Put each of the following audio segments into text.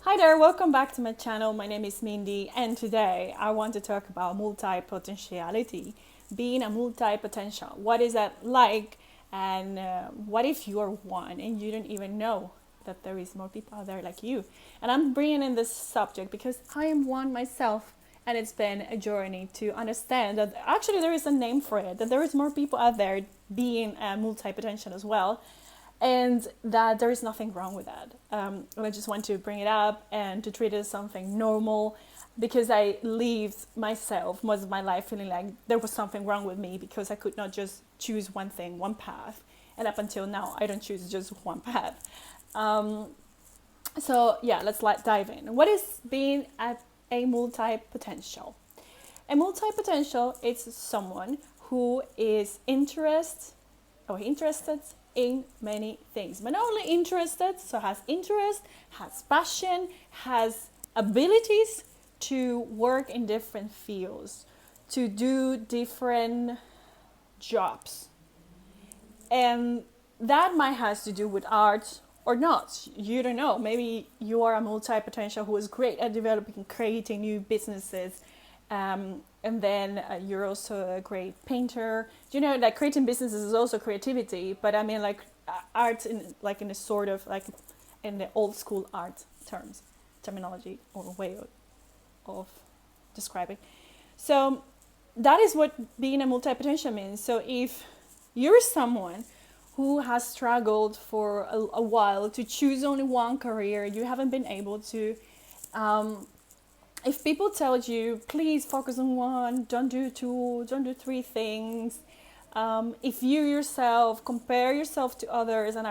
Hi there, welcome back to my channel. My name is Mindy, and today I want to talk about multi-potentiality, being a multi-potential. What is that like, and what if you're one and you don't even know that there is more people out there like you? And I'm bringing in this subject because I am one myself, and it's been a journey to understand that actually there is a name for it, that there is more people out there being a multi-potential as well, and that there is nothing wrong with that. And I just want to bring it up and to treat it as something normal, because I lived myself most of my life feeling like there was something wrong with me because I could not just choose one thing, one path. And up until now, I don't choose just one path. So yeah, let's dive in. What is being a multi-potential? A multi-potential is someone who is interested in many things, but not only interested, so has interest, has passion, has abilities to work in different fields, to do different jobs. And that might have to do with art or not. You don't know. Maybe you are a multi-potential who is great at developing, creating new businesses. And then you're also a great painter. You know, like creating businesses is also creativity, but I mean like art in a sort of like in the old school art terminology or way of describing. So that is what being a multi-potential means. So if you're someone who has struggled for a while to choose only one career, you haven't been able to, if people tell you, please focus on one, don't do two, don't do three things. If you yourself compare yourself to others and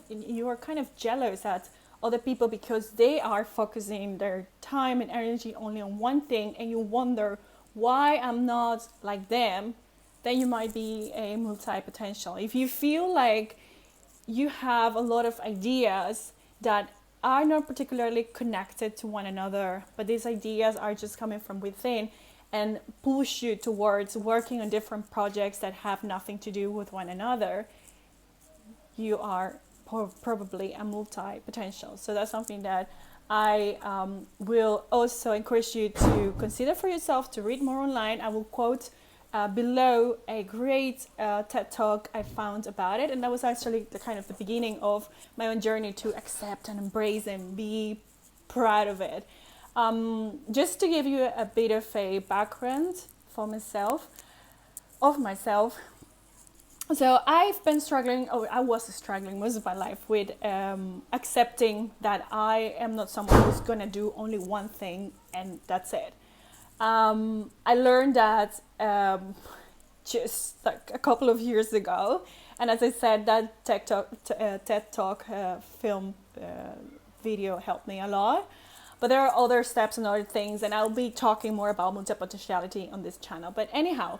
you are kind of jealous at other people because they are focusing their time and energy only on one thing, and you wonder why I'm not like them, then you might be a multi-potential. If you feel like you have a lot of ideas that are not particularly connected to one another, but these ideas are just coming from within and push you towards working on different projects that have nothing to do with one another, you are probably a multi-potential. So that's something that I will also encourage you to consider for yourself, to read more online. I will quote below a great TED Talk I found about it, and that was actually the beginning of my own journey to accept and embrace and be proud of it. Just to give you a bit of a background for myself. So I've been struggling, or I was struggling most of my life with accepting that I am not someone who's gonna do only one thing and that's it. I learned that just like a couple of years ago, and as I said, that TED Talk film video helped me a lot. But there are other steps and other things, and I'll be talking more about multipotentiality on this channel. But anyhow,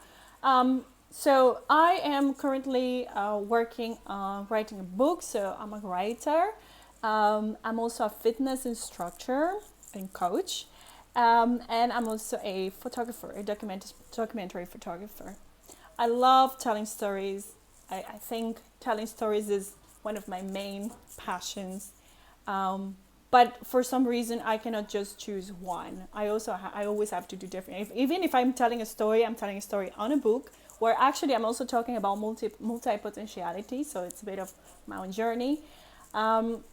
so I am currently working on writing a book, so I'm a writer. I'm also a fitness instructor and coach. And I'm also a photographer, a documentary photographer. I love telling stories. I think telling stories is one of my main passions. But for some reason, I cannot just choose one. I always have to do different. Even if I'm telling a story on a book, where actually I'm also talking about multi-potentiality. So it's a bit of my own journey. And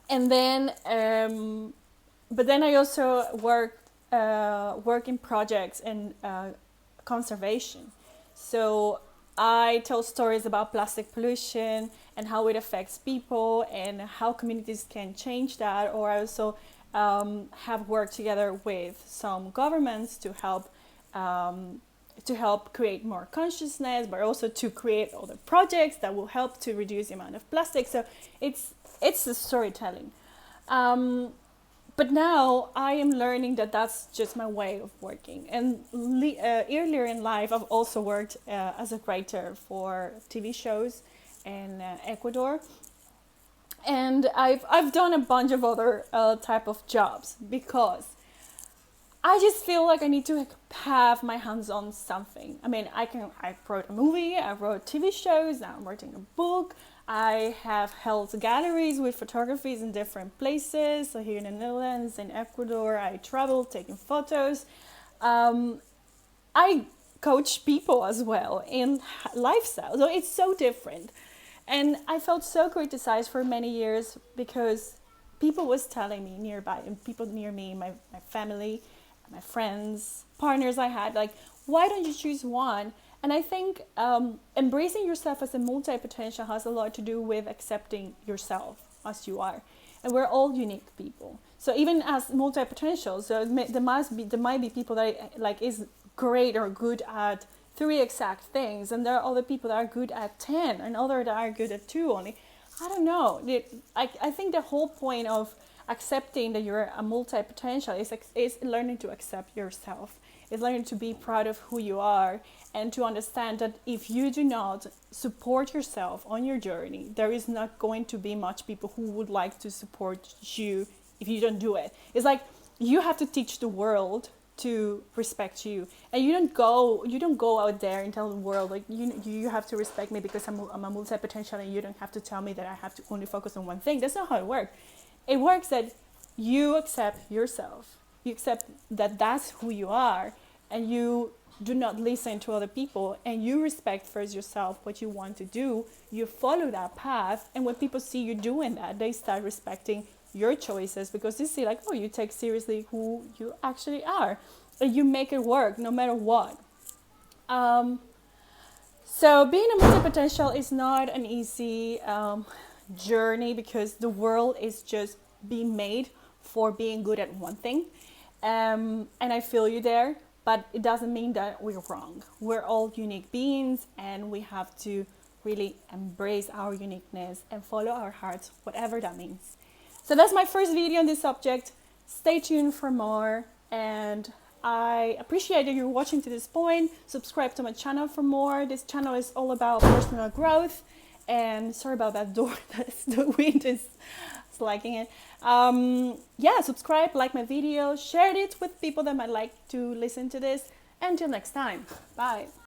then... But then I also work in projects and conservation. So I tell stories about plastic pollution and how it affects people and how communities can change that. Or I also have worked together with some governments to help create more consciousness, but also to create other projects that will help to reduce the amount of plastic. So it's the storytelling. But now I am learning that that's just my way of working. And earlier in life, I've also worked as a writer for TV shows in Ecuador. And I've done a bunch of other type of jobs because I just feel like I need to have my hands on something. I mean, I wrote a movie, I wrote TV shows, now I'm writing a book. I have held galleries with photographies in different places. So here in the Netherlands, in Ecuador, I traveled taking photos. I coach people as well in lifestyle. So it's so different. And I felt so criticized for many years because people was telling me nearby and people near me, my family, my friends, partners I had, like, why don't you choose one? And I think embracing yourself as a multi-potential has a lot to do with accepting yourself as you are. And we're all unique people. So even as multi-potentials, there might be people that like is great or good at 3 exact things, and there are other people that are good at 10 and others that are good at 2 only. I don't know. I think the whole point of accepting that you're a multi-potential is learning to accept yourself. It's learning to be proud of who you are and to understand that if you do not support yourself on your journey, there is not going to be much people who would like to support you if you don't do it. It's like you have to teach the world to respect you, and you don't go out there and tell the world like you have to respect me because I'm a multi-potential, and you don't have to tell me that I have to only focus on one thing. That's not how it works. It works that you accept yourself, you accept that that's who you are, and you do not listen to other people, and you respect first yourself, what you want to do. You follow that path, and when people see you doing that, they start respecting your choices because they see like, oh, you take seriously who you actually are, and you make it work no matter what. So being a multi-potential is not an easy journey because the world is just being made for being good at one thing. And I feel you there, but it doesn't mean that we're wrong. We're all unique beings, and we have to really embrace our uniqueness and follow our hearts, whatever that means. So that's my first video on this subject. Stay tuned for more, and I appreciate that you're watching to this point. Subscribe to my channel for more. This channel is all about personal growth, and sorry about that door. The wind is liking it. Subscribe, like my video, share it with people that might like to listen to this. Until next time, bye.